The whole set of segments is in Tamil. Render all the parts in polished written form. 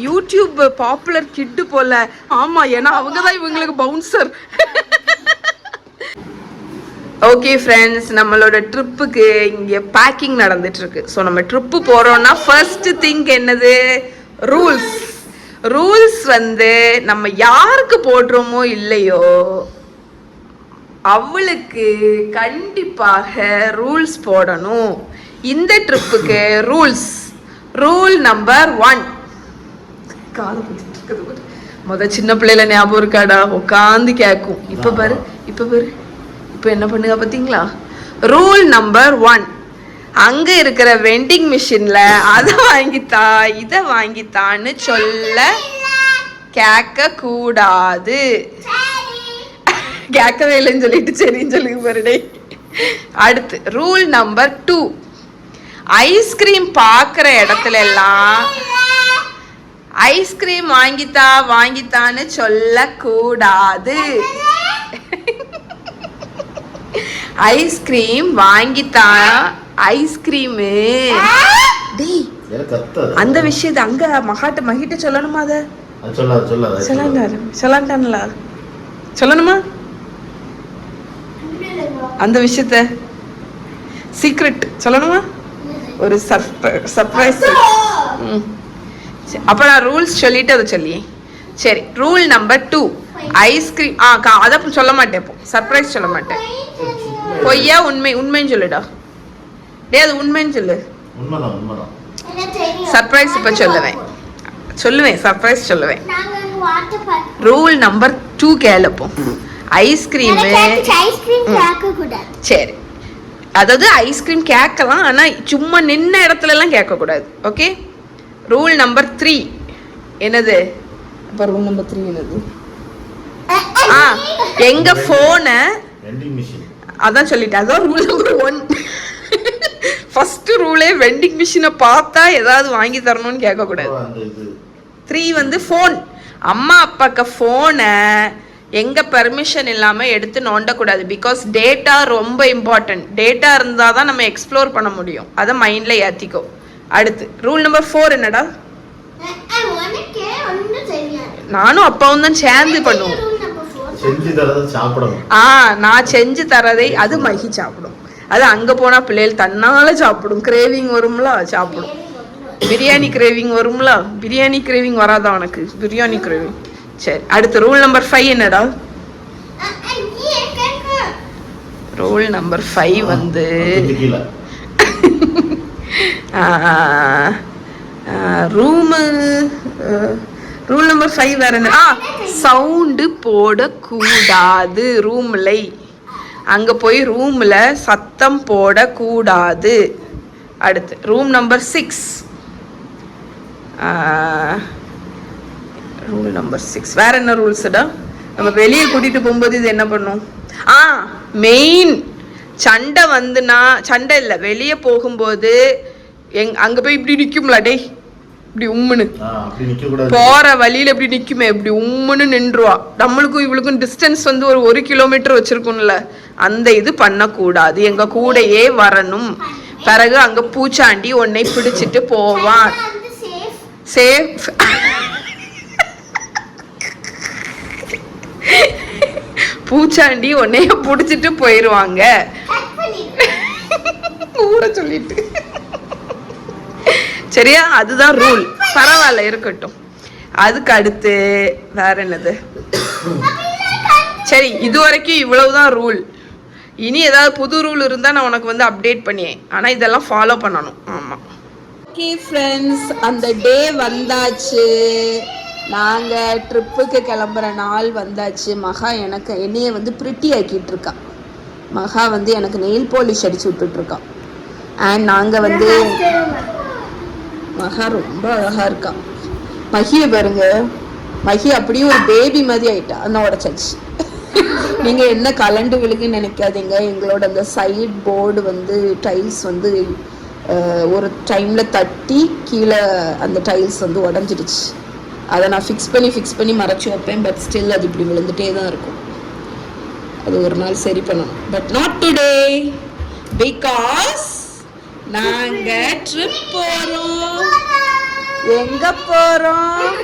யூடியூப் பாப்புலர் கிட்டு போல. ஆமா, ஏன்னா அவங்க தான் இவங்களுக்கு பவுன்சர். ஓகே ஃப்ரெண்ட்ஸ், நம்மளோட ட்ரிப்புக்கு இங்கே பேக்கிங் நடந்துட்டு இருக்கு. ஸோ நம்ம ட்ரிப்பு போறோம்னா ஃபர்ஸ்ட் திங் என்னது? ரூல்ஸ். ரூல்ஸ் வந்து நம்ம யாருக்கு போடுறோமோ இல்லையோ அவளுக்கு கண்டிப்பாக ரூல்ஸ் போடணும். இந்த ட்ரிப்புக்கு ரூல்ஸ். Rule number 1. காது குத்திட்டு இருக்குது. முத சின்ன பிள்ளைல ஞாபகம் இருக்காடா? உட்காந்து கேட்கும். இப்ப பாரு, இப்ப என்ன பண்ணுங்க பாத்தீங்களா? ரூல் நம்பர் 1, அங்க இருக்கிற வெண்டிங் மிஷின்ல அதை வாங்கித்தா இதை வாங்கித்தான்னு சொல்ல கேட்க கூடாது. கேட்கவே இல்லைன்னு சொல்லிட்டு சரின்னு சொல்லுங்க பாருடே. அடுத்து ரூல் நம்பர் 2, ஐஸ்கிரீம் பார்க்குற இடத்துல எல்லாம் ஐஸ்கிரீம் வாங்கித்தான்னு சொல்லக்கூடாது. ஐஸ்கிரீம் வாங்கித்தா ஐஸ்கிரீமு அந்த விஷயத்தை அங்க மகிட்ட சொல்லணுமா? அத சொல்லாண்டான்ல சொல்லணுமா? அந்த விஷயத்த சீக்ரெட் சொல்லணுமா? ஒரு சர்ப்ரைஸ். அப்ப நான் ரூல்ஸ் சொல்லிட்டு அதை சொல்லியே. சரி, ரூல் நம்பர் 2, ஐஸ்கிரீம் அதை சொல்ல மாட்டேன். இப்போ சர்ப்ரைஸ் சொல்ல மாட்டேன். பொய்யா உண்மைன்னு சொல்லுடா. டே, அது உண்மைன்னு சொல்லு. சர்ப்ரைஸ் இப்ப சொல்லுவேன் சர்ப்ரைஸ் சொல்லுவேன். Rule number 2 கேளப்போம். ஐஸ்கிரீம் சரி, அதாவது ஐஸ்கிரீம் கேட்கலாம், ஆனா சும்மா நின்ன இடத்துல எல்லாம் கேட்க கூடாது. ஓகே. ரூல் நம்பர் 3 என்னது? அப்ப ரூல் நம்பர் 3 என்னது? எங்க போன அதான் சொல்லிட்டேன். அதான் ரூல் நம்பர் 1. ஃபர்ஸ்ட் ரூலே வெண்டிங் மிஷினை பார்த்தா ஏதாவது வாங்கி தரணும்னு கேட்க கூடாது. 3 வந்து ஃபோன். அம்மா அப்பாக்கு ஃபோனை எங்க பெர்மிஷன் இல்லாம எடுத்து நோண்டக்கூடாது. பிகாஸ் டேட்டா ரொம்ப இம்பார்ட்டன்ட். டேட்டா இருந்தா தான் நம்ம எக்ஸ்ப்ளோர் பண்ண முடியும். அதை மைண்ட்ல ஏத்திக்கோ. அடுத்து ரூல் நம்பர் 4 என்னடா? நானும் அப்பாவும் தான் சேர்ந்து பண்ணுவோம். நான் செஞ்சு தரதை அது மகி சாப்பிடும். அது அங்க போனா பிள்ளைகள் தன்னால சாப்பிடும். கிரேவிங் வரும்ல, சாப்பிடும். பிரியாணி கிரேவிங் வரும்ல, பிரியாணி கிரேவிங் வராதா உனக்கு? பிரியாணி கிரேவிங். சரி, அடுத்து ரூல் நம்பர் 5 என்னடா? ரூல் நம்பர் 5 வந்து ரூல் நம்பர் 5 வேற என்ன? சவுண்டு போடக்கூடாது. ரூம்ல அங்க போய் ரூம்ல சத்தம் போடக்கூடாது. அடுத்து ரூம் நம்பர் 6. ரூல் நம்பர் 6 வேற என்ன ரூல்ஸ்டா? நம்ம வெளியே கூட்டிட்டு போகும்போது இது என்ன பண்ணும்? மெயின் சண்டை வந்துனா, சண்டை இல்லை, வெளியே போகும்போது அங்க போய் இப்படி நிக்கும்ல, டே இப்படி உம்முன்னு போற வழியில இப்படி நிக்குமே, இப்படி உம்முன்னு நின்றுவா. நம்மளுக்கும் இவளுக்கும் டிஸ்டன்ஸ் வந்து ஒரு 1 கிலோமீட்டர் வச்சிருக்கும்ல, அந்த இது பண்ணக்கூடாது. எங்க கூடயே வரணும். பிறகு அங்க பூச்சாண்டி உன்னை பிடிச்சிட்டு போவான். சேஃப். பூச்சாண்டி உன்னைய பிடிச்சிட்டு போயிருவாங்க. ஊட சொல்லிட்டு சரியா? அதுதான் ரூல். பரவாயில்ல, இருக்கட்டும். அதுக்கு அடுத்து வேற என்னது? சரி, இது வரைக்கும் இவ்வளவுதான் ரூல். இனி ஏதாவது புது ரூல் இருந்தா நான் உனக்கு வந்து அப்டேட் பண்ணியேன். ஆனா இதெல்லாம் ஃபாலோ பண்ணணும். ஆமா. ஓகே ஃப்ரெண்ட்ஸ், அந்த டே வந்தாச்சு. நாங்க ட்ரிப்புக்கு கிளம்புற நாள் வந்தாச்சு. மகா என்னைய வந்து பிரிட்டி ஆக்கிட்டு இருக்கா. மகா வந்து எனக்கு நெயில் பாலிஷ் அடிச்சு விட்டுட்டு இருக்கா. அண்ட் நாங்க வந்து மகா ரொம்ப அழகா இருக்கா. மகிய பாருங்க, மகி அப்படியே ஒரு பேபி மாதிரி ஆயிட்டா. அந்த உடச்சாச்சு. நீங்க என்ன கலண்டு விழுகுன்னு நினைக்காதீங்க. எங்களோட அந்த சைட் போர்டு வந்து டைல்ஸ் வந்து ஒரு டைம்ல தட்டி கீழே அந்த டைல்ஸ் வந்து உடஞ்சிடுச்சு. அதை நான் ஃபிக்ஸ் பண்ணி மறைச்சி வைப்பேன். பட் ஸ்டில் அது இப்படி விழுந்துட்டே தான் இருக்கும். அது ஒரு நாள் சரி பண்ணணும். பட் நாட் டுடே, பிகாஸ் நாங்க ட்ரிப் போறோம். எங்க போறோம்?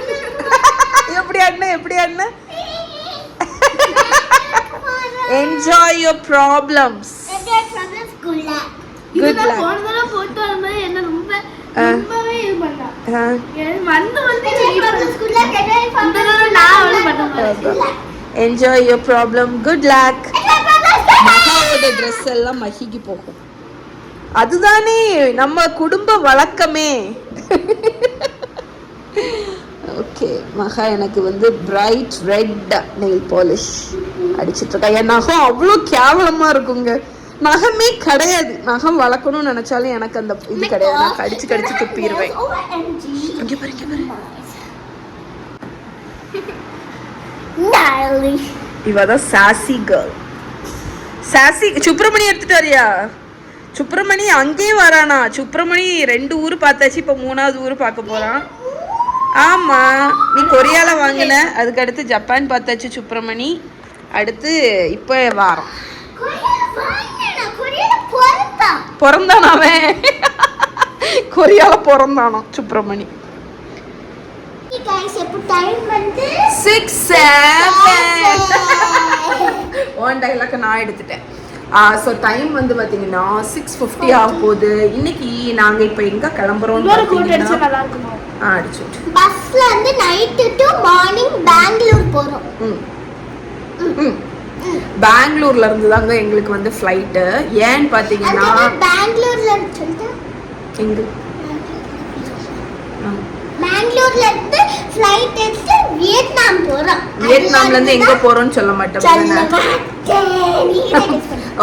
எப்படி அண்ணன் enjoy your problems. Good luck. Enjoy your problem. Good luck. மகாவோட ட்ரெஸ் எல்லாம் மகிக்கு போகும். அதுதானே நம்ம குடும்ப வழக்கமே. ஓகே, மகா எனக்கு வந்து பிரைட் ரெட் நெயில் பாலிஷ் அடிச்சிட்டு இருக்கா. என் நகம் அவ்வளோ கேவலமா இருக்குங்க. நகமே கிடையாது. நகம் வளர்க்கணும்னு நினைச்சாலும் எனக்கு அந்த இது கிடையாது. நான் கடிச்சு துப்பிடுவேன். இங்க பாரு. இவதான் சாசி கேர்ள். சாசி. சுப்பிரமணி எடுத்துட்டு வரியா? சுப்பிரமணி அங்கேயும் வரானா? சுப்பிரமணி 2 ஊர் பார்த்தாச்சு, இப்போ 3வது ஊர் பார்க்க போறான். ஆமா, நீ கொரியால வாங்கின, அதுக்கு அடுத்து ஜப்பான் பார்த்தாச்சு சுப்பிரமணி, அடுத்து இப்போ வாரம் பிறந்தானா அவன். கொரியால பிறந்தானோ சுப்பிரமணி. 6-7 ஒன் டைலாக் நான் எடுத்துட்டேன். ஸோ டைம் வந்து பார்த்தீங்கன்னா 6:50 ஆக போகுது. இன்னைக்கு நாங்கள் இப்போ எங்கே கிளம்புறோம்? அடிச்சுட்டு பஸ்ல வந்து நைட்டு டு மார்னிங் பெங்களூர் போகிறோம். பெங்களூர்ல இருந்து தாங்க எங்களுக்கு வந்து ஃப்ளைட்டு. ஏன்னு பார்த்தீங்கன்னா பெங்களூர்ல எங்க பெங்களூர்ல இருந்து ஃப்ளைட் எடுத்து வியட்நாம் போறோம். வியட்நாம்ல இருந்து எங்க போறோம்னு சொல்ல மாட்டோம்.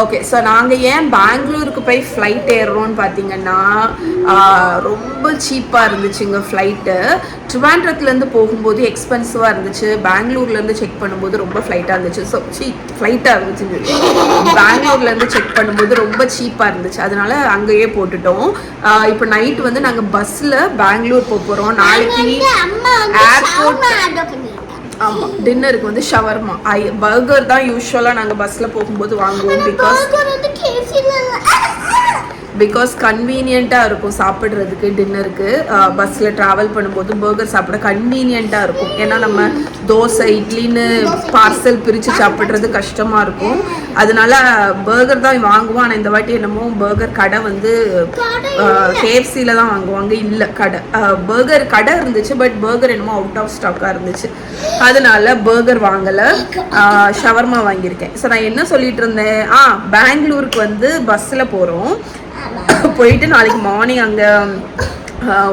ஓகே, ஸோ நாங்கள் ஏன் பெங்களூருக்கு போய் ஃப்ளைட் ஏறுறோம்னு பார்த்தீங்கன்னா ரொம்ப சீப்பாக இருந்துச்சுங்க ஃப்ளைட்டு. ட்ரிவாண்ட்ரத்துலேருந்து போகும்போது எக்ஸ்பென்சிவாக இருந்துச்சு. பெங்களூர்லேருந்து செக் பண்ணும்போது ரொம்ப ஃப்ளைட்டாக இருந்துச்சு. ஸோ ஃப்ளைட்டாக இருந்துச்சு. பெங்களூர்லேருந்து செக் பண்ணும்போது ரொம்ப சீப்பாக இருந்துச்சு. அதனால அங்கேயே போட்டுட்டோம். இப்போ நைட்டு வந்து நாங்கள் பஸ்ஸில் பெங்களூர் போக போகிறோம். நாளைக்கு ஏர்போர்ட். ஆமாம், டின்னருக்கு வந்து ஷவர்மா. பர்கர் தான் யூஸ்வலாக நாங்கள் பஸ்ஸில் போகும்போது வாங்குவோம். பிகாஸ் கன்வீனியண்ட்டாக இருக்கும் சாப்பிட்றதுக்கு. டின்னருக்கு பஸ்ஸில் ட்ராவல் பண்ணும்போது பர்கர் சாப்பிட கன்வீனியண்ட்டாக இருக்கும். ஏன்னா நம்ம தோசை இட்லின்னு பார்சல் பிரித்து சாப்பிட்றது கஷ்டமாக இருக்கும். அதனால பர்கர் தான் வாங்குவோம். ஆனால் இந்த வாட்டி என்னமோ பர்கர் கடை வந்து KFCயில் தான் வாங்குவாங்க. இல்லை கடை பர்கர் கடை இருந்துச்சு, பட் பர்கர் என்னமோ அவுட் ஆஃப் ஸ்டாக்காக இருந்துச்சு. அதனால பர்கர் வாங்கலை, ஷவர்மா வாங்கியிருக்கேன். ஸோ நான் என்ன சொல்லிட்டு இருந்தேன், பெங்களூருக்கு வந்து பஸ்ஸில் போகிறோம். போயிட்டு நாளைக்கு மார்னிங் அங்கே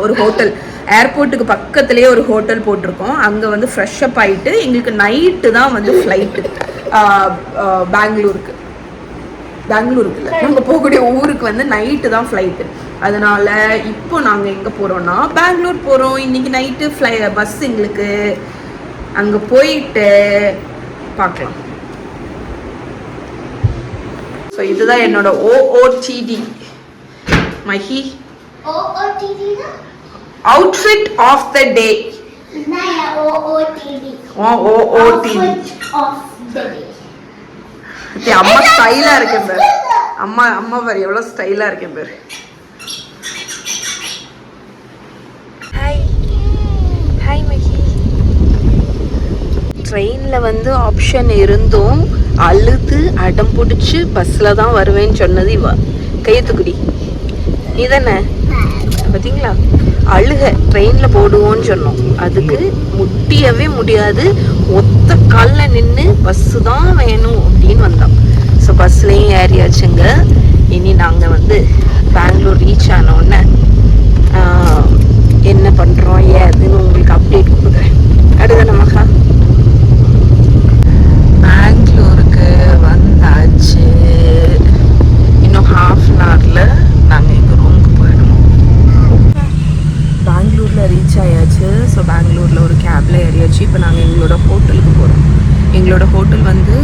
ஒரு ஹோட்டல், ஏர்போர்ட்டுக்கு பக்கத்துலேயே ஒரு ஹோட்டல் போட்டிருக்கோம். அங்கே வந்து ஃப்ரெஷ் அப் ஆகிட்டு எங்களுக்கு நைட்டு தான் வந்து ஃப்ளைட்டு பெங்களூருக்கு நாங்கள் போகக்கூடிய ஊருக்கு வந்து நைட்டு தான் ஃப்ளைட்டு. அதனால் இப்போ நாங்கள் எங்கே போகிறோன்னா பெங்களூர் போகிறோம். இன்றைக்கி நைட்டு பஸ் எங்களுக்கு. அங்கே போயிட்டு பார்க்கலாம். ஸோ இதுதான் என்னோட OOTD Mahi outfit of the day. அம்மா ஸ்டைலா இருக்கேன் பேர். அம்மா பாரு எவ்வளவு ஸ்டைலா இருக்கேன் பேர். ஹாய் மஹி. ட்ரெயினில் வந்து ஆப்ஷன் இருந்தும் அழுது அடம் பிடிச்சி பஸ்ஸில் தான் வருவேன்னு சொன்னது இவ. கையத்துக்குடி நீ தானே பார்த்தீங்களா? அழுக ட்ரெயினில் போடுவோன்னு சொன்னோம். அதுக்கு முடியவே முடியாது. ஒத்த காலில் நின்று பஸ்ஸு தான் வேணும் அப்படின்னு வந்தோம். ஸோ பஸ்லேயும் ஏறியாச்சுங்க. இனி நாங்கள் வந்து பெங்களூர் ரீச் ஆனோடனே என்ன பண்ணுறோம் ஏதுன்னு உங்களுக்கு அப்டேட் கொடுக்குறேன். அடுத்த மகா பெங்களூருக்கு வந்தாச்சு. இன்னும் ½ நாங்கள் எங்கள் ரூமுக்கு போயிடுவோம். பெங்களூரில் ரீச் ஆயாச்சு. ஸோ பெங்களூரில் ஒரு கேபில் ஏறியாச்சு. இப்போ நாங்கள் எங்களோட ஹோட்டலுக்கு போகிறோம். எங்களோட ஹோட்டல் வந்து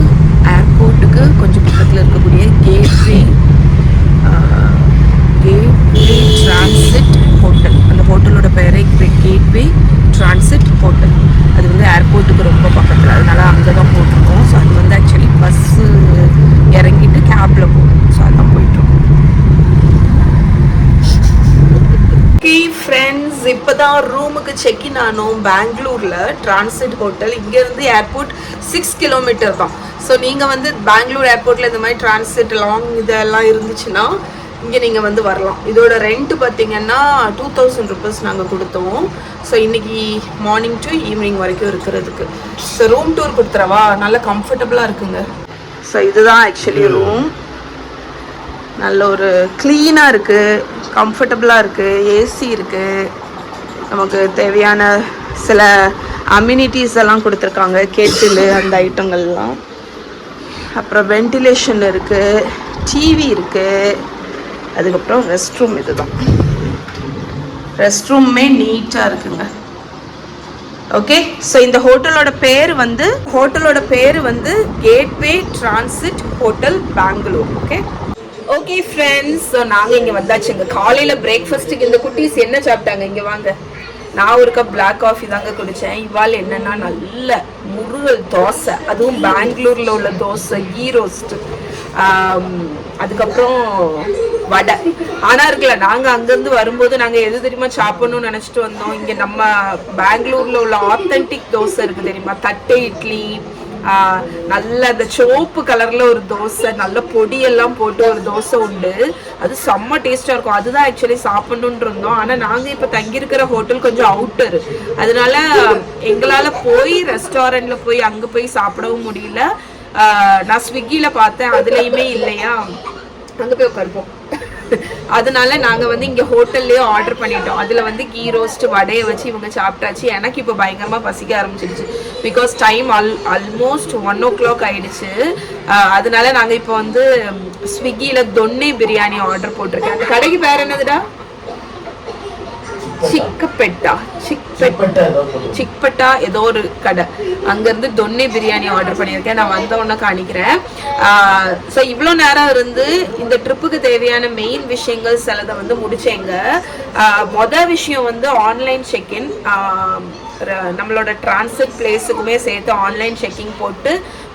ஏர்போர்ட்டுக்கு கொஞ்சம் பக்கத்தில் இருக்கக்கூடிய கேட்வே டிரான்சிட் ஹோட்டல். அந்த ஹோட்டலோட பேரே கேட்வே டிரான்சிட் ஹோட்டல். அது வந்து ஏர்போர்ட்டுக்கு ரொம்ப பக்கத்தில், அதனால அங்கே தான் போட்டிருக்கோம். ஸோ அது வந்து ஆக்சுவலி பஸ்ஸு இறங்கிட்டு கேபில் போகும். ஸோ அதான் போயிட்டுருக்கோம். ஃப்ரெண்ட்ஸ் இப்போ தான் ரூமுக்கு வந்து செக்இன் ஆனோம் பெங்களூரில் டிரான்சிட் ஹோட்டல். இங்கேருந்து ஏர்போர்ட் 6 கிலோமீட்டர் தான். ஸோ நீங்கள் வந்து பெங்களூர் ஏர்போர்ட்டில் இந்த மாதிரி டிரான்சிட் லாங் இதெல்லாம் இருந்துச்சுன்னா இங்கே நீங்கள் வந்து வரலாம். இதோட ரெண்ட் பார்த்தீங்கன்னா 2000 rupees நாங்கள் கொடுத்தோம். ஸோ இன்றைக்கி மார்னிங் டு ஈவினிங் வரைக்கும் இருக்கிறதுக்கு. ஸோ ரூம் டூர் கொடுத்துறவா, நல்லா கம்ஃபர்டபுளாக இருக்குங்க. ஸோ இதுதான் ஆக்சுவலி ரூம். நல்ல ஒரு க்ளீனாக இருக்குது, கம்ஃபர்டபுளாக இருக்குது, ஏசி இருக்குது, நமக்கு தேவையான சில அம்யூனிட்டிஸ் எல்லாம் கொடுத்துருக்காங்க, கெட்டிலு அந்த ஐட்டங்கள்லாம். அப்புறம் வென்டிலேஷன் இருக்குது, டிவி இருக்குது. அதுக்கப்புறம் ரெஸ்ட் ரூம். இதுதான் ரெஸ்ட் ரூமே நீட்டாக இருக்குங்க. ஓகே, ஸோ இந்த ஹோட்டலோட பேர் வந்து Gateway Transit hotel Bangalore. Okay friends, so நாங்கள் இங்கே வந்தாச்சுங்க. காலையில் பிரேக்ஃபாஸ்ட்டுக்கு இந்த குட்டீஸ் என்ன சாப்பிட்டாங்க, இங்கே வாங்க. நான் ஒரு கப் பிளாக் காஃபி தாங்க குடித்தேன். இவாள் என்னென்னா நல்ல முருகல் தோசை, அதுவும் பெங்களூரில் உள்ள தோசை, கீ ரோஸ்ட்டு, அதுக்கப்புறம் வடை. ஆனால் இருக்குல்ல, நாங்கள் அங்கேருந்து வரும்போது நாங்கள் எது தெரியுமா சாப்பிடணும்னு நினச்சிட்டு வந்தோம். இங்கே நம்ம பெங்களூரில் உள்ள ஆத்தென்டிக் தோசை இருக்குது தெரியுமா, தட்டை இட்லி, நல்ல அந்த சிவப்பு கலரில் ஒரு தோசை, நல்ல பொடியெல்லாம் போட்டு ஒரு தோசை உண்டு. அது செம்ம டேஸ்ட்டாக இருக்கும். அதுதான் ஆக்சுவலி சாப்பிடணுன்னு இருந்தோம். ஆனால் நாங்கள் இப்போ தங்கியிருக்கிற ஹோட்டல் கொஞ்சம் அவுட்டர், அதனால எங்களால் போய் ரெஸ்டாரண்ட்டில் போய் அங்கே போய் சாப்பிடவும் முடியல. நான் ஸ்விக்கியில் பார்த்தேன், அதுலேயுமே இல்லையா, அங்கே போய் உட்காருப்போம். அதனால நாங்கள் வந்து இங்கே ஹோட்டல்லேயே ஆர்டர் பண்ணிட்டோம். அதில் வந்து கீ ரோஸ்ட் வடையை வச்சு இவங்க சாப்பிட்டாச்சு. எனக்கு இப்போ பயங்கரமாக பசிக்க ஆரம்பிச்சிடுச்சு. பிகாஸ் டைம் ஆல்மோஸ்ட் 1 o'clock ஆயிடுச்சு. அதனால நாங்கள் இப்போ வந்து ஸ்விக்கியில் தொன்னே பிரியாணி ஆர்டர் போட்டிருக்கேன். அந்த கடைக்கு பேர் என்னதுடா? சிக்பட்டா ஏதோ ஒரு கடை. அங்கேருந்து தொன்னே பிரியாணி ஆர்டர் பண்ணியிருக்கேன். நான் வந்தவொன்னே காணிக்கிறேன். ஸோ இவ்வளோ நேரம் இருந்து இந்த ட்ரிப்புக்கு தேவையான மெயின் விஷயங்கள் சிலதை வந்து முடிச்சேங்க. மொதல் விஷயம் வந்து ஆன்லைன் செக்இன். நம்மளோட டிரான்சிட் பிளேஸுக்குமே சேர்த்து ஆன்லைன் செக்கிங் போட்டு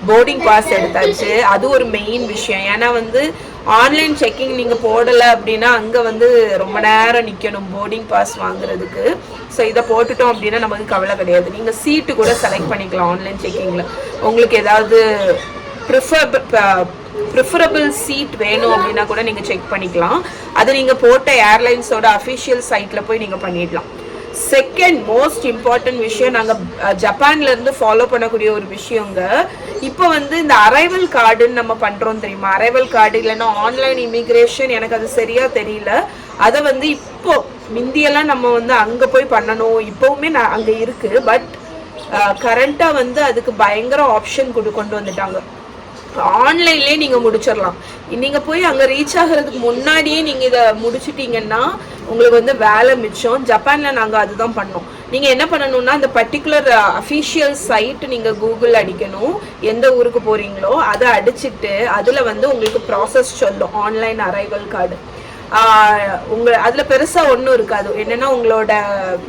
போர்டிங் பாஸ் எடுத்தாச்சு. அது ஒரு மெயின் விஷயம். ஏன்னா வந்து ஆன்லைன் செக்கிங் நீங்கள் போடலை அப்படின்னா அங்கே வந்து ரொம்ப நேரம் நிற்கணும் போர்டிங் பாஸ் வாங்குறதுக்கு. ஸோ இதை போட்டுட்டோம் அப்படின்னா நமக்கு கவலை கிடையாது. நீங்கள் சீட்டு கூட செலக்ட் பண்ணிக்கலாம் ஆன்லைன் செக்கிங்கில். உங்களுக்கு ஏதாவது ப்ரிஃபரபிள் சீட் வேணும் அப்படின்னா கூட நீங்கள் செக் பண்ணிக்கலாம். அது நீங்கள் போட்ட ஏர்லைன்ஸோட அஃபிஷியல் சைட்டில் போய் நீங்கள் பண்ணிடலாம். செகண்ட் மோஸ்ட் இம்பார்ட்டன்ட் விஷயம், நாங்கள் ஜப்பான்லேருந்து ஃபாலோ பண்ணக்கூடிய ஒரு விஷயங்க. இப்போ வந்து இந்த அரைவல் கார்டுன்னு நம்ம பண்ணுறோம் தெரியுமா, அரைவல் கார்டு இல்லைன்னா ஆன்லைன் இமிக்ரேஷன், எனக்கு அது சரியாக தெரியல. அதை வந்து இப்போ முந்தியெல்லாம் நம்ம வந்து அங்கே போய் பண்ணணும், இப்போவுமே அங்கே இருக்குது. பட் கரண்ட்டாக வந்து அதுக்கு பயங்கர ஆப்ஷன் கொண்டு வந்துட்டாங்க. ஆன்லைன்லேயே நீங்கள் முடிச்சிடலாம். நீங்கள் போய் அங்கே ரீச் ஆகிறதுக்கு முன்னாடியே நீங்கள் இதை முடிச்சிட்டிங்கன்னா உங்களுக்கு வந்து வேலை மிச்சம். ஜப்பானில் நாங்கள் அதுதான் பண்ணோம். நீங்கள் என்ன பண்ணணும்னா இந்த பர்டிகுலர் அஃபிஷியல் சைட் நீங்கள் கூகுள் அடிக்கணும், எந்த ஊருக்கு போகிறீங்களோ அதை அடிச்சுட்டு அதில் வந்து உங்களுக்கு ப்ராசஸ் சொல்லும் ஆன்லைன் அரைவல் கார்டு. அதில் பெருசாக ஒன்றும் இருக்காது. என்னென்னா உங்களோட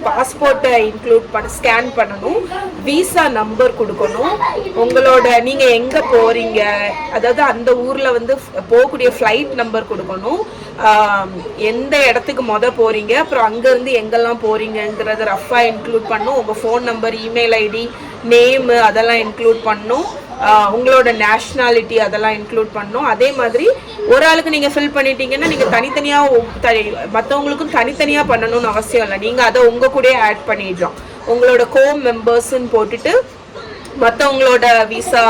பாஸ்போர்ட்டை ஸ்கேன் பண்ணணும், விசா நம்பர் கொடுக்கணும், உங்களோட நீங்கள் எங்கே போகிறீங்க, அதாவது அந்த ஊரில் வந்து போகக்கூடிய ஃப்ளைட் நம்பர் கொடுக்கணும், எந்த இடத்துக்கு போகிறீங்க, அப்புறம் அங்கேருந்து எங்கெல்லாம் போகிறீங்கிறத ரஃபாக இன்க்ளூட் பண்ணணும், உங்கள் phone number, email ID, name அதெல்லாம் இன்க்ளூட் பண்ணணும், உங்களோட நேஷ்னாலிட்டி அதெல்லாம் இன்க்ளூட் பண்ணணும். அதே மாதிரி ஒரு ஆளுக்கு நீங்கள் ஃபில் பண்ணிட்டீங்கன்னா நீங்கள் தனித்தனியாக மற்றவங்களுக்கும் தனித்தனியாக பண்ணணும்னு அவசியம் இல்லை. நீங்கள் அதை உங்கள் கூட ஆட் பண்ணிடலாம். உங்களோட மெம்பர்ஸ்ன்னு போட்டுட்டு மற்றவங்களோட விசா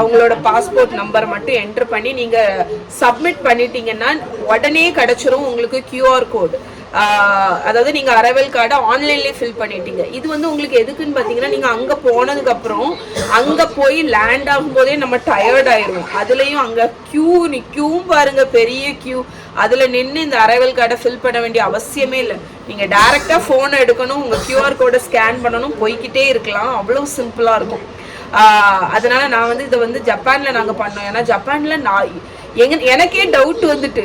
அவங்களோட பாஸ்போர்ட் நம்பரை மட்டும் என்ட்ரு பண்ணி நீங்கள் சப்மிட் பண்ணிட்டீங்கன்னா உடனே கிடச்சிரும் உங்களுக்கு கியூஆர் கோடு. அதாவது நீங்கள் அரைவல் கார்டை ஆன்லைன்லேயே ஃபில் பண்ணிட்டீங்க. இது வந்து உங்களுக்கு எதுக்குன்னு பார்த்தீங்கன்னா நீங்கள் அங்கே போனதுக்கப்புறம் அங்கே போய் லேண்ட் ஆகும்போதே நம்ம டயர்ட் ஆயிடுவோம். அதுலேயும் அங்கே நிற்கும் பாருங்கள், பெரிய கியூ. அதில் நின்று இந்த அரைவல் கார்டை ஃபில் பண்ண வேண்டிய அவசியமே இல்லை. நீங்கள் டேரெக்டாக ஃபோனை எடுக்கணும், உங்கள் கியூஆர் கோடை ஸ்கேன் பண்ணணும், போய்கிட்டே இருக்கலாம். அவ்வளோ சிம்பிளாக இருக்கும். அதனால நான் வந்து இதை வந்து ஜப்பானில் நாங்கள் பண்ணோம். ஏன்னா ஜப்பானில் எனக்கே டவுட் வந்துட்டு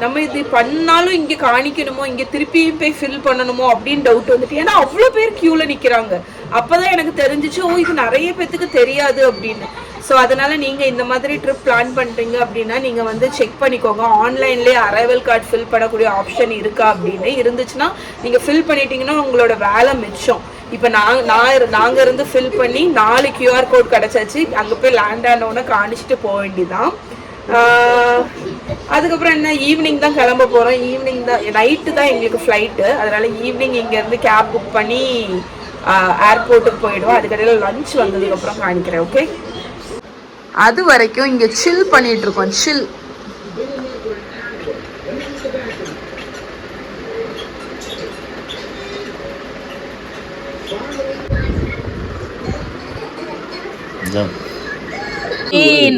நம்ம இது பண்ணாலும் இங்கே காணிக்கணுமோ, இங்கே திருப்பியும் போய் ஃபில் பண்ணணுமோ அப்படின்னு டவுட் வந்துட்டு. ஏன்னா அவ்வளோ பேர் க்யூவில் நிற்கிறாங்க. அப்போ தான் எனக்கு தெரிஞ்சிச்சு, இது நிறைய பேர்த்துக்கு தெரியாது அப்படின்னு. ஸோ அதனால நீங்கள் இந்த மாதிரி ட்ரிப் பிளான் பண்ணுறீங்க அப்படின்னா நீங்கள் வந்து செக் பண்ணிக்கோங்க, ஆன்லைன்லேயே அரைவல் கார்டு ஃபில் பண்ணக்கூடிய ஆப்ஷன் இருக்கா அப்படின்னு. இருந்துச்சுன்னா நீங்கள் ஃபில் பண்ணிட்டீங்கன்னா உங்களோட வேலை மிச்சம். இப்போ நாங்கள் இருந்து ஃபில் பண்ணி 4 QR கோட் கிடச்சாச்சு. அங்கே போய் லேண்ட் ஆனோன்னு காணிச்சிட்டு போக வேண்டியதான். அதுக்கப்புறம் என்ன, ஈவினிங் தான் கிளம்ப போகிறோம். ஈவினிங் தான், நைட்டு தான் எங்களுக்கு ஃப்ளைட்டு. அதனால் ஈவினிங் இங்கேருந்து கேப் புக் பண்ணி ஏர்போர்ட்டுக்கு போயிடுவோம். அதுக்கடையில் லஞ்ச் வந்ததுக்கப்புறம் காணிக்கிறேன். ஓகே, அது வரைக்கும் இங்கே சில் பண்ணிட்டு இருக்கோம். சில்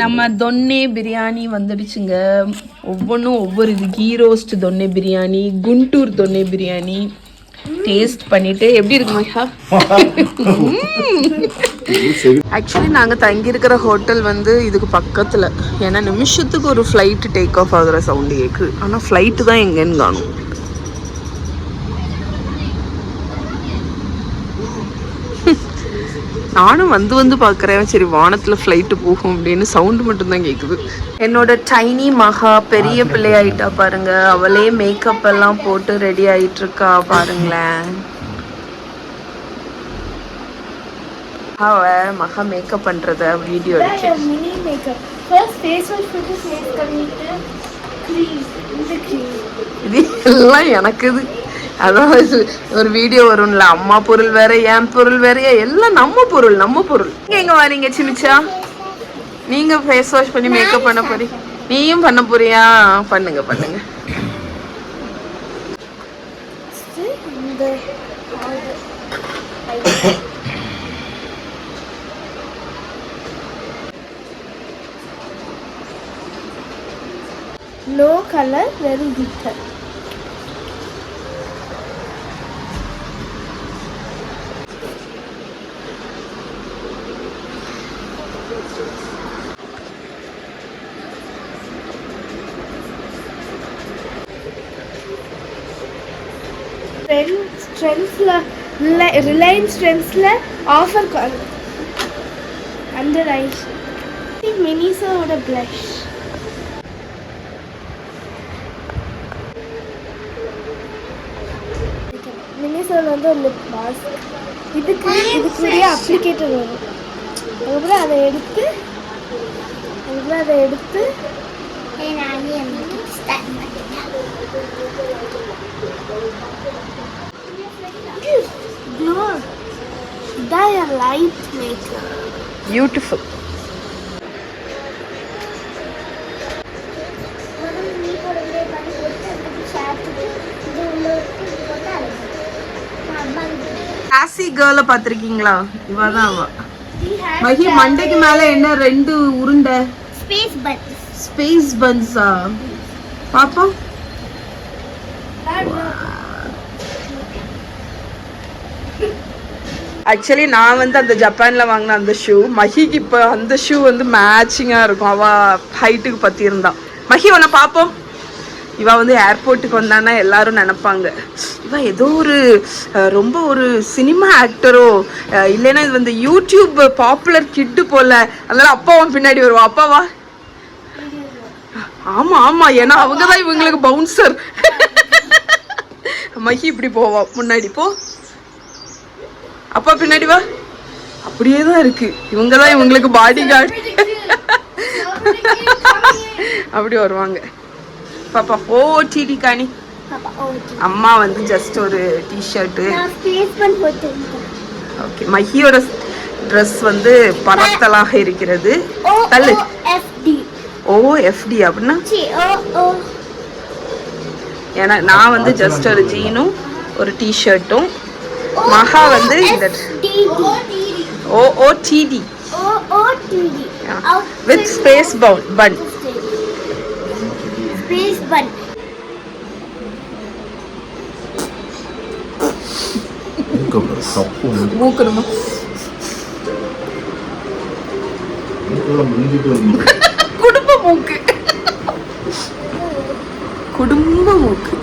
நம்ம தொன்னே பிரியாணி வந்துடுச்சுங்க. ஒவ்வொன்றும் ஒவ்வொரு இது. Ghee roast donne biryani, Guntur donne biryani taste பண்ணிட்டு எப்படி இருக்கு மஹா? ஆக்சுவலி நாங்கள் தங்கியிருக்கிற ஹோட்டல் வந்து இதுக்கு பக்கத்தில். ஏன்னா நிமிஷத்துக்கு ஒரு ஃப்ளைட்டு டேக் ஆஃப் ஆகுற சவுண்டு கேட்குது. ஆனால் ஃப்ளைட்டு தான் எங்கேன்னு காணும். நானும் வந்து பார்க்குறேன், சரி வானத்தில் ஃப்ளைட்டு போகும் அப்படின்னு. சவுண்டு மட்டும்தான் கேட்குது. என்னோட டைனி மகா பெரிய பிள்ளை ஆயிட்டா பாருங்க. அவளே மேக்கப் எல்லாம் போட்டு ரெடி ஆயிட்டு இருக்கா பாருங்களேன். மகா மேக்கப் பண்றத வீடியோ இது எல்லாம் எனக்கு இது. அதாவது ஒரு வீடியோ வரும்ல, அம்மா பொருள் வேற என் பொருள் வேறையா, எல்லாம் நம்ம பொருள். எங்க வரீங்க சிமிச்சா? நீங்க ஃபேஸ் வாஷ் பண்ணி மேக்கப் பண்ண போறீங்க? நீயும் பண்ண போறியா? பண்ணுங்க. No color, very bitter. Reliance Trends offer under eyes. I think Miniso would a blush. Miniso வந்து lip mask. இதுக்கு அப்ளிகேட்டர் வரும். அதுக்கப்புறம் அதை எடுத்து They are light maker. Beautiful. Sassy girl பாத்திருக்கீங்களா? இவதான் அவ. மகி மண்டைக்கு மேல என்ன 2 உருண்டை? ஸ்பேஸ் பன்ஸா? பாப்போம். ஆக்சுவலி நான் வந்து அந்த ஜப்பானில் வாங்கின அந்த ஷூ மஹிக்கு இப்போ அந்த ஷூ வந்து மேட்சிங்காக இருக்கும். அவள் ஹைட்டுக்கு பற்றி இருந்தான். மஹி உன்னை பார்ப்போம். இவ வந்து ஏர்போர்ட்டுக்கு வந்தான்னா எல்லாரும் நினைப்பாங்க இவ ஏதோ ஒரு ரொம்ப ஒரு சினிமா ஆக்டரோ இல்லைன்னா இது வந்து யூடியூப் பாப்புலர் கிட்டு போல. அதனால அப்பாவும் பின்னாடி வருவா. அப்பாவா? ஆமா ஆமா, ஏன்னா அவங்க தான் இவங்களுக்கு பவுன்சர். மஹி இப்படி போவா, முன்னாடி போ, அப்பா பின்னாடி வா. அப்படியே தான் இருக்கு. இவங்க தான் இவங்களுக்கு பாடி கார்டு. அப்படி வருவாங்க. பாப்பா ஓ டிடி காணி. அம்மா வந்து ஜஸ்ட் ஒரு டிஷர்ட்டு. ஓகே, மஹியோட ட்ரெஸ் வந்து பரத்தலாக இருக்கிறது. தள்ளு. OFD அப்படின்னா ஏன்னா நான் வந்து ஜஸ்ட் ஒரு ஜீனும் ஒரு டிஷர்ட்டும், மகா வந்து இந்த OOTD with space bun. மூக்கணுமா? குடும்ப மூக்கு.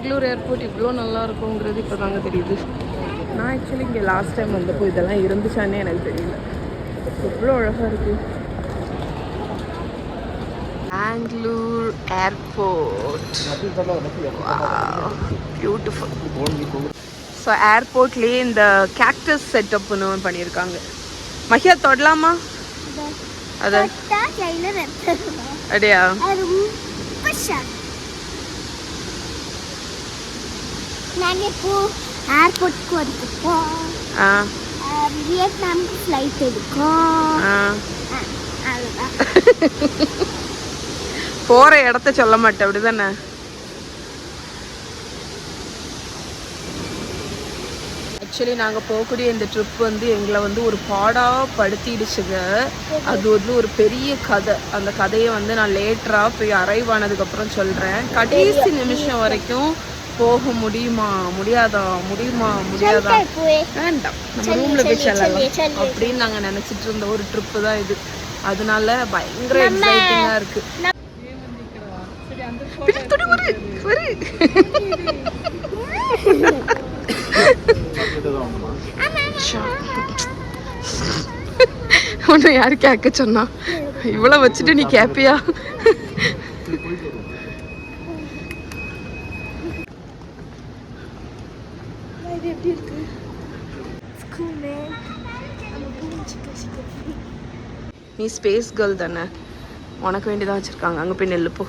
பெங்களூர் ஏர்போர்ட் இவ்வளோ நல்லா இருக்குங்கிறது இப்போ தாங்க தெரியுது. நான் ஆக்சுவலி இங்கே லாஸ்ட் டைம் வந்தப்போ இதெல்லாம் இருந்துச்சானே எனக்கு தெரியல. எவ்வளோ அழகாக இருக்குது பெங்களூர் ஏர்போர்ட். பியூட்டிஃபுல். ஸோ ஏர்போர்ட்லேயே இந்த கேக்டஸ் செட்டப்னு பண்ணியிருக்காங்க. மஹியா தொடலாமா? அது அப்படியா? நாங்கள் இப்போ ஏர்போர்ட்டுக்கு வந்துருக்கோம். வியட்நாமுக்கு ஃப்ளைட் எடுக்கோம். அதுதான் போகிற இடத்த சொல்ல மாட்டேன் அப்படி தானே? ஆக்சுவலி நாங்கள் போகக்கூடிய இந்த ட்ரிப் வந்து எங்களை வந்து ஒரு பாடாக படுத்திடுச்சுங்க. அது வந்து ஒரு பெரிய கதை. அந்த கதையை வந்து நான் லேட்டராக போய் அரைவ் ஆனதுக்கப்புறம் சொல்கிறேன். கடைசி நிமிஷம் வரைக்கும் போக முடியுமா முடியாதா வேண்டாம், நம்ம ரூமில் போய் செல்லலாம் அப்படின்னு நாங்கள் நினச்சிட்டு இருந்த ஒரு ட்ரிப்பு தான் இது. அதனால பயங்கர எக்ஸைட்டிங்காக இருக்குது. உன்னை யாரு கேட்க சொன்னா? இவ்வளவு வச்சுட்டு நீ கேப்பியா? நீ ஸ்பேஸ் கேர்ள் தானே, உனக்கு வேண்டியதான் வச்சிருக்காங்க. அங்க போய் நெல்லு போ.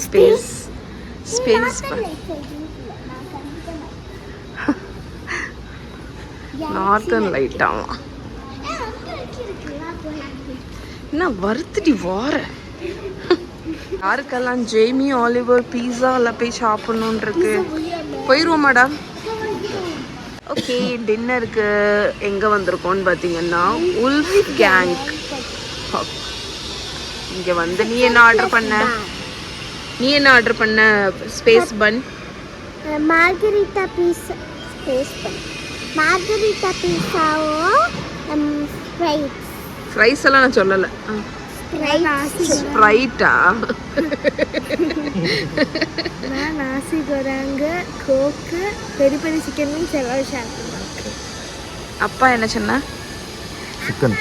Space space northern light. ஆமா, என்ன வருத்துடி வார. யாருக்கெல்லாம் ஜேமி ஆலிவர் பீஸாவில் போய் சாப்பிடணுன்னு இருக்கு? போயிடுவோமாடா? ஓகே, டின்னருக்கு எங்கே வந்திருக்கோன்னு பார்த்தீங்கன்னா உல்ஃப் கேங். இங்கே வந்து நீ என்ன ஆர்டர் பண்ண? ஸ்பேஸ் பன், மார்கரிட்டா பீஸா, ஸ்பேஸ் பன், மார்கரிட்டா பீஸாவும் ஃப்ரைஸ் எல்லாம் நான் சொல்லலை. ஸ்ப்ரைட்டா? நாசி கோராங்க, கோக்கு, பெரி பெரி சிக்கன் செலவு சாப்பிடுவாங்க. அப்பா என்ன சொன்னா? Chicken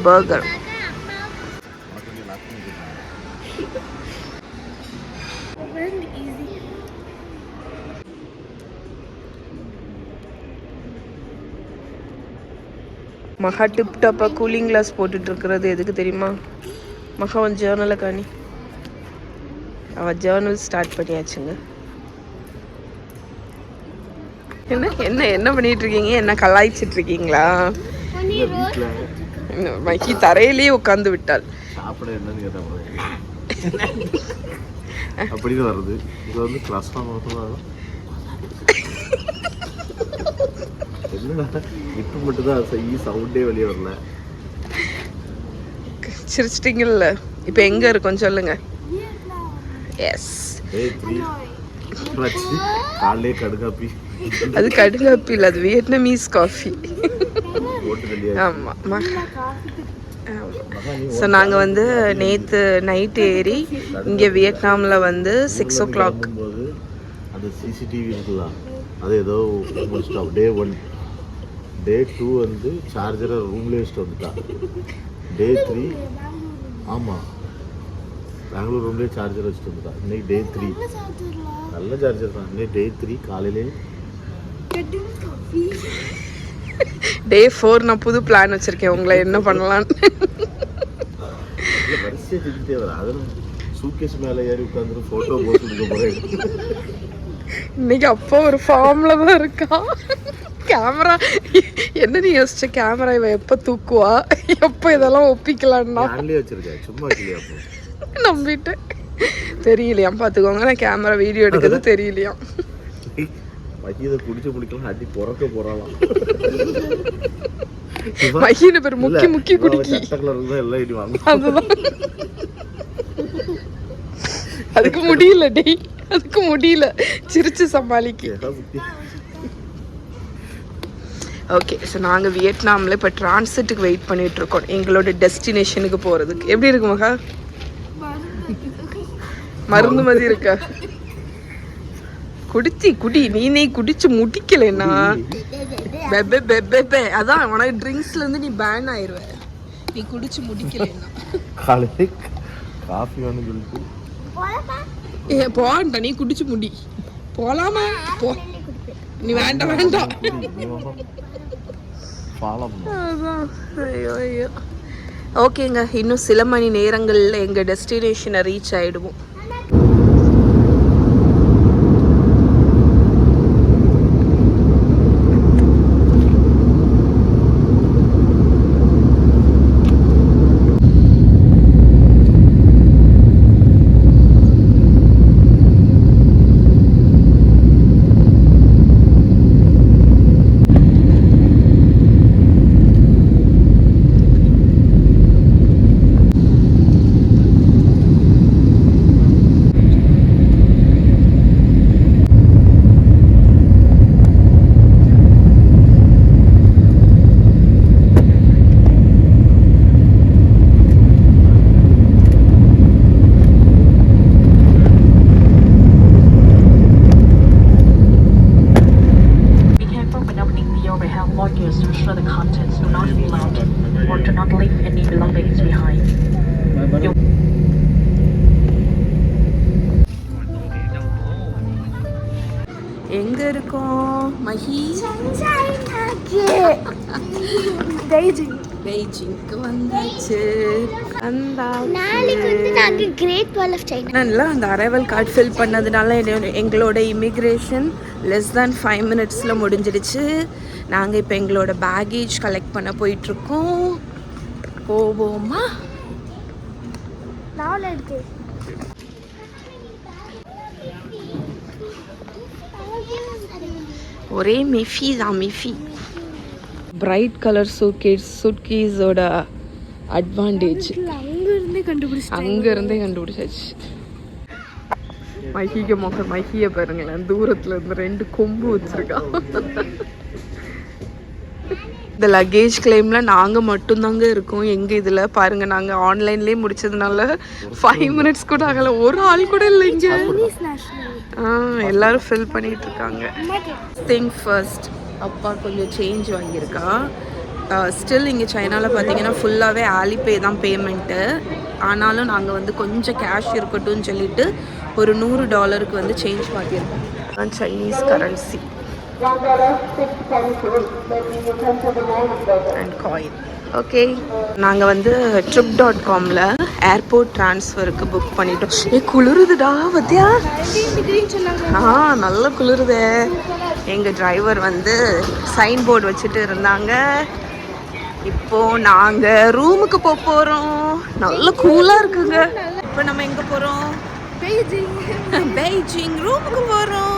burger. மகா டிப் டாப்பாக கூலிங் கிளாஸ் போட்டுட்டு இருக்கிறது எதுக்கு தெரியுமா? மகா அவன் ஜேர்னலை காணி. அவன் ஜேர்னல் ஸ்டார்ட் பண்ணியாச்சுங்க. என்ன பண்ணிட்டு இருக்கீங்க? என்ன கலாய்ச்சிட்டு இருக்கீங்களா? மகி தரையிலேயே உட்கார்ந்து விட்டாள். சாப்பிட என்னன்னு அப்படின்னு வருது. இது வந்து கிளாஸ்லாம் என்னடா இப்போ மட்டும் தான் சவுண்டே வெளியே வரல. சிரிச்சிட்டிங்கல்ல? இப்போ எங்க இருக்கோம் சொல்லுங்க. எஸ், காலையே கடுகாப்பி. அது கடுகாப்பி இல்லை, அது வியட்நாமீஸ் காஃபி. ஆமாம். ஸோ நாங்கள் வந்து நேற்று நைட்டு ஏறி இங்கே வியட்நாமில் வந்து 6 o'clock. அந்த சிசிடிவி இருக்குல்ல, அது ஏதோ முடிச்சிட்டோம். டே 1, டே 2 வந்து சார்ஜரை ரூம்லேயே வச்சுட்டு வந்துட்டா. டே 3 ஆமாம், பெங்களூர் ரூம்லேயே சார்ஜர் வச்சுட்டு வந்துட்டா. இன்னைக்கு டே 3 நல்ல சார்ஜர் தான். இன்னைக்கு டே 3 காலையிலே. டே 4 நான் புது பிளான் வச்சுருக்கேன், உங்களை என்ன பண்ணலான்னு. வரிசையாக திட்டே வர. அதெல்லாம் சூட்கேஸ் மேலே ஏறி உட்காந்துட்டு ஃபோட்டோ போட்டு கொடுக்க போகிறேன். இன்னைக்கு அப்பா ஒரு ஃபார்ம்ல தான் இருக்கா. கேமரா என்ன நீ யோசிச்ச? கேமரா இவ எப்போ தூக்குவா, எப்போ இதெல்லாம் ஒப்பிக்கலான்னா வச்சிருக்கேன். சும்மா நம்பிட்டேன். தெரியலையாம் பார்த்துக்கோங்க, நான் கேமரா வீடியோ எடுக்கிறது தெரியலையாம். மகிதை குடிச்சு முடிக்கலாம் அடி பொறக்க போறாளாம். மகின பேர் முக்கி குடிக்கி எல்லாம் இடி வாங்க. அதுதான், அதுக்கு முடியல டேய், அதுக்கு முடியல, சிரிச்சு சமாளிக்க. ஓகே, ஸோ நாங்கள் வியட்நாமில் இப்போ டிரான்சிட்டுக்கு வெயிட் பண்ணிட்டு இருக்கோம் எங்களோட டெஸ்டினேஷனுக்கு போகிறதுக்கு. எப்படி இருக்கு மகா? மருந்து மாதிரி இருக்க. குடி நீ குடிச்சு முடிக்கலன்னா பெபே பெபே அதான் உனக்கு ட்ரிங்க்ஸ்ல இருந்து நீ பேன் ஆயிருவ. நீ குடிச்சு முடிக்கலன்னா காஃபி வந்து சொல்லிட்டு போண்டா நீ குடிச்சு முடி. போலாமா? போ. நீ வேண்டாம். ஐயோ. ஓகேங்க, இன்னும் சில மணி நேரங்களில் எங்கள் டெஸ்டினேஷனை ரீச் ஆகிடுவோம். எங்க இருக்கோம் மஹி? பெய்ஜிங்க்கு வந்தாச்சு. அந்த அரைவல் கார்டு ஃபில் பண்ணதுனால எங்களோட இமிக்ரேஷன் லெஸ் தேன் 5 minutesல முடிஞ்சிடுச்சு. நாங்கள் இப்போ எங்களோட பேகேஜ் கலெக்ட் பண்ண போயிட்டுருக்கோம். போவோமா? ஒரே மிஃபி தான் மிஃபி. பிரைட் கலர் சூட்கேஸோட அட்வான்டேஜ் அங்கேருந்தே கண்டுபிடிச்சாச்சு. மஹியை பாருங்களேன், தூரத்தில் இருந்து 2 கொம்பு வச்சிருக்கா. இந்த லக்கேஜ் கிளைமில் நாங்கள் மட்டும்தாங்க இருக்கோம் எங்கள் இதில். பாருங்கள், நாங்கள் ஆன்லைன்லேயே முடிச்சதுனால 5 minutes கூட ஆகலை. ஒரு ஆள் கூட இல்லை இங்கே. எல்லாரும் ஃபில் பண்ணிட்டு இருக்காங்க. திங்க் ஃபர்ஸ்ட், அப்பா கொஞ்சம் சேஞ்ச் வாங்கியிருக்கா. ஸ்டில் இங்கே சைனாவில் பார்த்தீங்கன்னா ஃபுல்லாகவே ஆலிபே தான் பேமெண்ட்டு. ஆனாலும் நாங்கள் வந்து கொஞ்சம் கேஷ் இருக்கட்டும்னு சொல்லிட்டு ஒரு $100 வந்து சேஞ்ச் மாற்றிருக்கோம். Chinese currency and coin. Okay, நாங்கள் வந்து trip.comல ஏர்போர்ட் ட்ரான்ஸ்ஃபருக்கு புக் பண்ணிட்டோம். குளிருதுடா பத்தியா? நல்லா குளிருதே. எங்கள் டிரைவர் வந்து சைன் போர்டு வச்சுட்டு இருந்தாங்க. இப்போது நாங்கள் ரூமுக்கு போகிறோம். நல்ல கூலாக இருக்குங்க. இப்போ நம்ம எங்கே போகிறோம்? பெய்ஜிங் ரூமுக்கு போகிறோம்.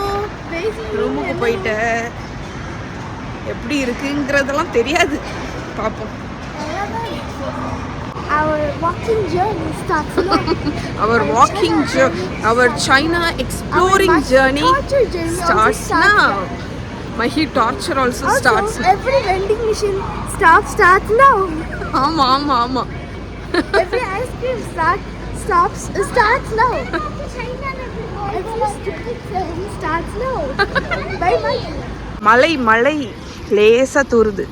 ரூமுக்கு போயிட்டு எப்படி இருக்குங்கிறதெல்லாம் தெரியாது, பார்ப்போம். Our walking journey starts now. Our China exploring journey starts now. Mahi torture also starts. Every vending machine starts now. ஆமா. Every ice cream starts now. Every stupid film starts now. Bye. மழை லேசா தூருது.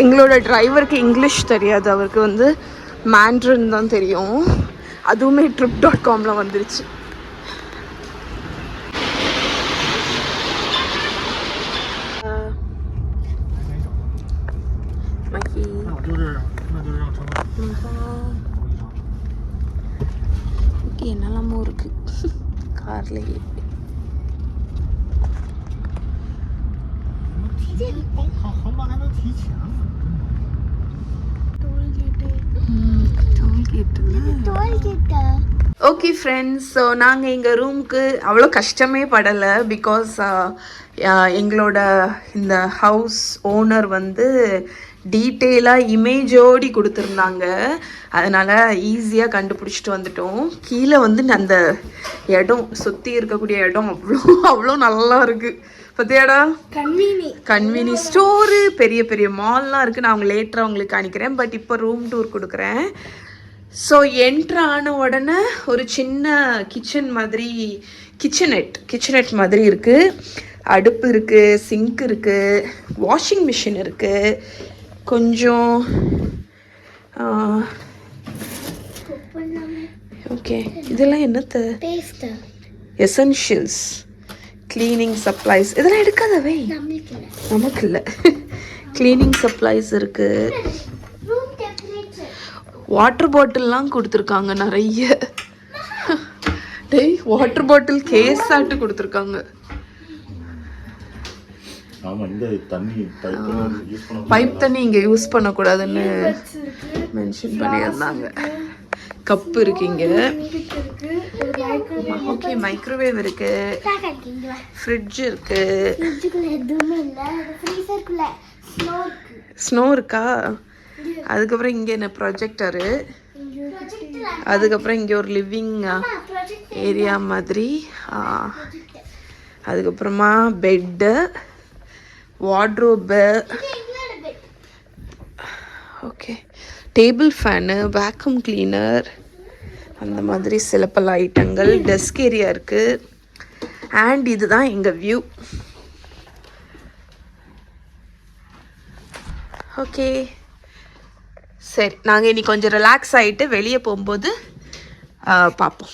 எங்களோட டிரைவருக்கு இங்கிலீஷ் தெரியாது, அவருக்கு வந்து மேண்ட்ரின் தான் தெரியும். அதுவுமே trip.comல வந்துருச்சு. என்னெல்லாமோ இருக்கு கார்லேயே. ஓகே ஃப்ரெண்ட்ஸ், ஸோ நாங்கள் எங்கள் ரூமுக்கு அவ்வளோ கஷ்டமே படலை. பிகாஸ் எங்களோட இந்த ஹவுஸ் ஓனர் வந்து டீட்டெயிலாக இமேஜோடி கொடுத்துருந்தாங்க. அதனால் ஈஸியாக கண்டுபிடிச்சிட்டு வந்துட்டோம். கீழே வந்து அந்த இடம் சுற்றி இருக்கக்கூடிய இடம் அவ்வளோ நல்லா இருக்குது. பத்தியாடா, கன்வீனி ஸ்டோரு, பெரிய பெரிய மால்லாம் இருக்குது. நான் அவங்க லேட்டராக உங்களுக்கு காணிக்கிறேன். பட் இப்போ ரூம் டூர் கொடுக்குறேன். ஸோ என்ட்ரு ஆன உடனே ஒரு சின்ன கிச்சனெட் மாதிரி இருக்குது. அடுப்பு இருக்குது, சிங்க் இருக்குது, வாஷிங் மிஷின் இருக்குது, கொஞ்சம் ஓகே. இதெல்லாம் என்னத்த? Essentials, cleaning supplies. இதெல்லாம் எடுக்காதவை, நமக்கு இல்லை. க்ளீனிங் சப்ளைஸ் இருக்குது. வாட்டர் பாட்டில்லாம் கொடுத்துருக்காங்க நிறைய. டேய், வாட்டர் பாட்டில் கேஸ் ஆட்டு கொடுத்துருக்காங்க. பைப் தண்ணி இங்கே யூஸ் பண்ணக்கூடாதுன்னு மென்ஷன் பண்ணியிருந்தாங்க. கப் இருக்கு இங்க. ஓகே, மைக்ரோவேவ் இருக்கு, ஃப்ரிட்ஜ் இருக்கு, ஸ்னோ இருக்கா. அதுக்கப்புறம் இங்கே என்ன ப்ரொஜெக்டரு, அதுக்கப்புறம் இங்கே ஒரு லிவிங் ஏரியா மாதிரி. அதுக்கப்புறமா bed, wardrobe, okay, table fan, vacuum cleaner, அந்த மாதிரி சில பல ஐட்டங்கள். டெஸ்க் ஏரியா இருக்குது. அண்ட் இதுதான் எங்கள் வியூ. ஓகே, சரி, நாங்கள் இன்னைக்கு கொஞ்சம் ரிலாக்ஸ் ஆகிட்டு வெளியே போகும்போது பார்ப்போம்.